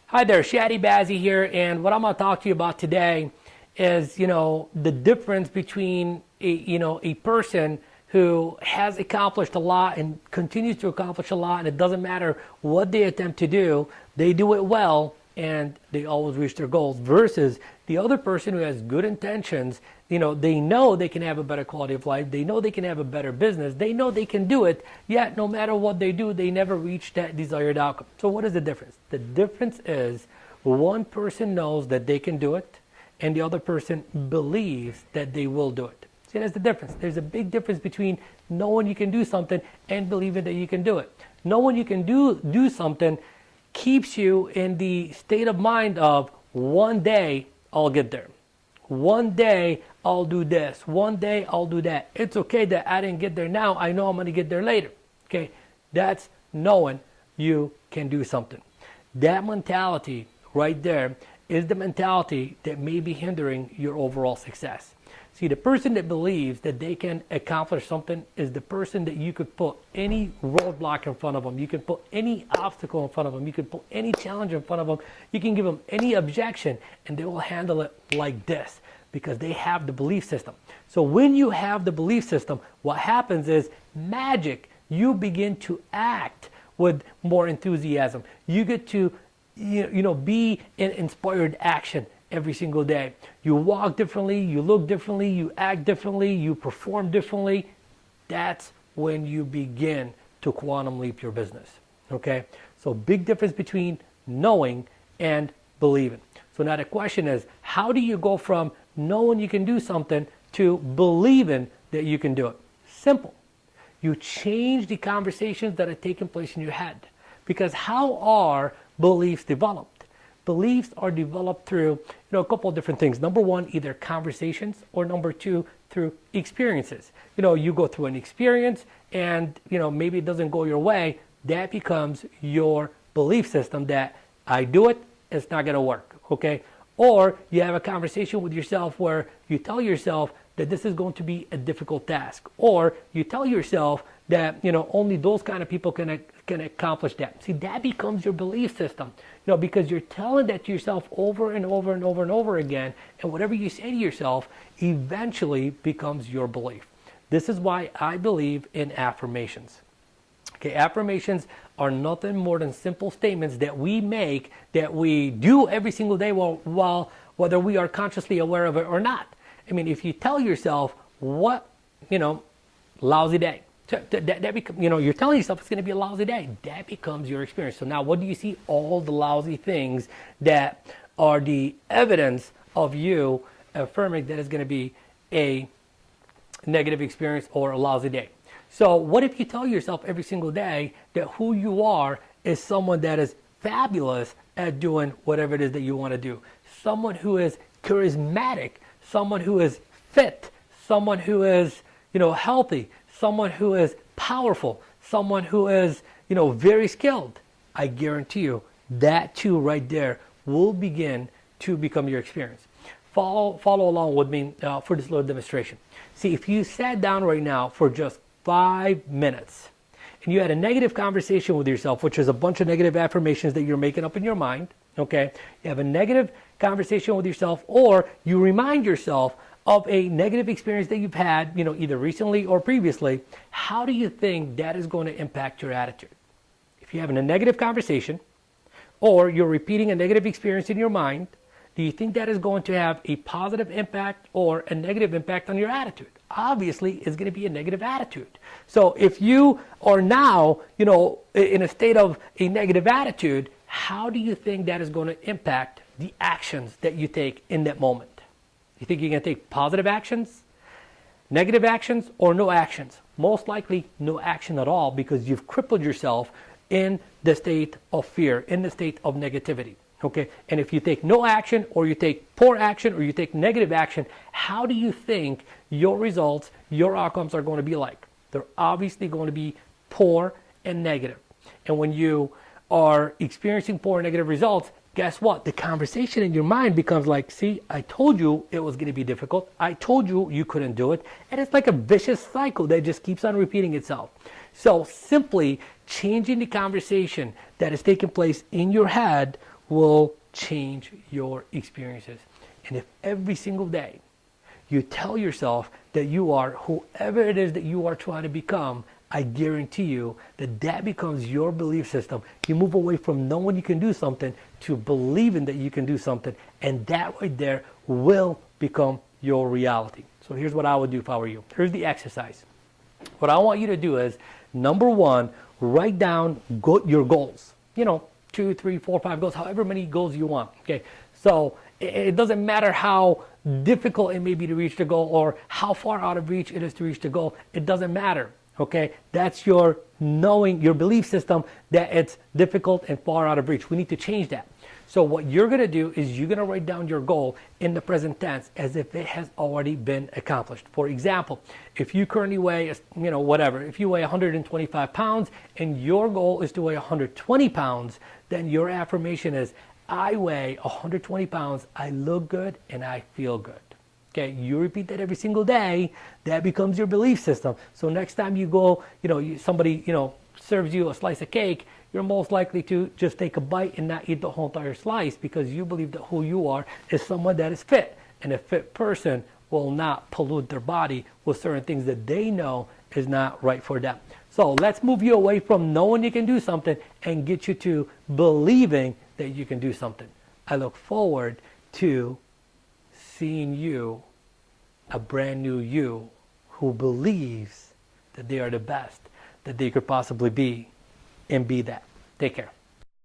Hi there, Chadi Bazzi here, and what I'm going to talk to you about today is, the difference between a person who has accomplished a lot and continues to accomplish a lot, and it doesn't matter what they attempt to do, they do it well and they always reach their goals, versus the other person who has good intentions. They know they can have a better quality of life, they know they can have a better business, they know they can do it, yet no matter what they do, they never reach that desired outcome. So what is the difference? The difference is one person knows that they can do it, and the other person believes that they will do it. See, that's the difference. There's a big difference between knowing you can do something and believing that you can do it. Knowing you can do something keeps you in the state of mind of, one day I'll get there. One day I'll do this. One day I'll do that. It's okay that I didn't get there now. I know I'm going to get there later. Okay, that's knowing you can do something. That mentality right there is the mentality that may be hindering your overall success. See, the person that believes that they can accomplish something is the person that you could put any roadblock in front of them. You can put any obstacle in front of them. You can put any challenge in front of them. You can give them any objection, and they will handle it like this, because they have the belief system. So when you have the belief system, what happens is magic. You begin to act with more enthusiasm. You get to be in inspired action every single day. You walk differently, you look differently, you act differently, you perform differently. That's when you begin to quantum leap your business. Okay? So big difference between knowing and believing. So now the question is, how do you go from knowing you can do something to believing that you can do it? Simple. You change the conversations that are taking place in your head. Because how are beliefs developed? Beliefs are developed through a couple of different things. Number one, either conversations, or number two, through experiences. You go through an experience and maybe it doesn't go your way. That becomes your belief system that I do it, it's not going to work. Okay? Or you have a conversation with yourself where you tell yourself that this is going to be a difficult task. Or you tell yourself that only those kind of people can accomplish that. See, that becomes your belief system. Because you're telling that to yourself over and over and over and over again, and whatever you say to yourself eventually becomes your belief. This is why I believe in affirmations. Okay, affirmations are nothing more than simple statements that we make, that we do every single day, while whether we are consciously aware of it or not. I mean, if you tell yourself, lousy day. You're telling yourself it's going to be a lousy day. That becomes your experience. So now what do you see? All the lousy things that are the evidence of you affirming that it's going to be a negative experience or a lousy day. So what if you tell yourself every single day that who you are is someone that is fabulous at doing whatever it is that you want to do? Someone who is charismatic, someone who is fit, someone who is, healthy, someone who is powerful, someone who is, very skilled. I guarantee you that too right there will begin to become your experience. Follow along with me for this little demonstration. See, if you sat down right now for just 5 minutes and you had a negative conversation with yourself, which is a bunch of negative affirmations that you're making up in your mind, okay? You have a negative conversation with yourself, or you remind yourself of a negative experience that you've had, either recently or previously. How do you think that is going to impact your attitude? If you're having a negative conversation, or you're repeating a negative experience in your mind, do you think that is going to have a positive impact or a negative impact on your attitude? Obviously, it's going to be a negative attitude. So if you are now, in a state of a negative attitude, how do you think that is going to impact the actions that you take in that moment? You think you're going to take positive actions, negative actions, or no actions? Most likely no action at all, because you've crippled yourself in the state of fear, in the state of negativity. Okay? And if you take no action, or you take poor action, or you take negative action, how do you think your results, your outcomes are going to be like? They're obviously going to be poor and negative. And when you are experiencing poor and negative results, guess what? The conversation in your mind becomes like, see, I told you it was going to be difficult. I told you you couldn't do it. And it's like a vicious cycle that just keeps on repeating itself. So simply changing the conversation that is taking place in your head will change your experiences. And if every single day you tell yourself that you are whoever it is that you are trying to become, I guarantee you that that becomes your belief system. You move away from knowing you can do something to believing that you can do something, and that right there will become your reality. So here's what I would do if I were you. Here's the exercise. What I want you to do is, number one, write down your goals. 2, 3, 4, 5 goals, however many goals you want. Okay, so it doesn't matter how difficult it may be to reach the goal or how far out of reach it is to reach the goal. It doesn't matter. Okay, that's your knowing, your belief system that it's difficult and far out of reach. We need to change that. So what you're going to do is you're going to write down your goal in the present tense as if it has already been accomplished. For example, if you currently weigh, if you weigh 125 pounds and your goal is to weigh 120 pounds, then your affirmation is, I weigh 120 pounds, I look good, and I feel good. Okay, you repeat that every single day, that becomes your belief system. So next time you go, somebody, serves you a slice of cake, you're most likely to just take a bite and not eat the whole entire slice because you believe that who you are is someone that is fit. And a fit person will not pollute their body with certain things that they know is not right for them. So let's move you away from knowing you can do something and get you to believing that you can do something. I look forward to seeing you, a brand new you, who believes that they are the best that they could possibly be, and be that. Take care.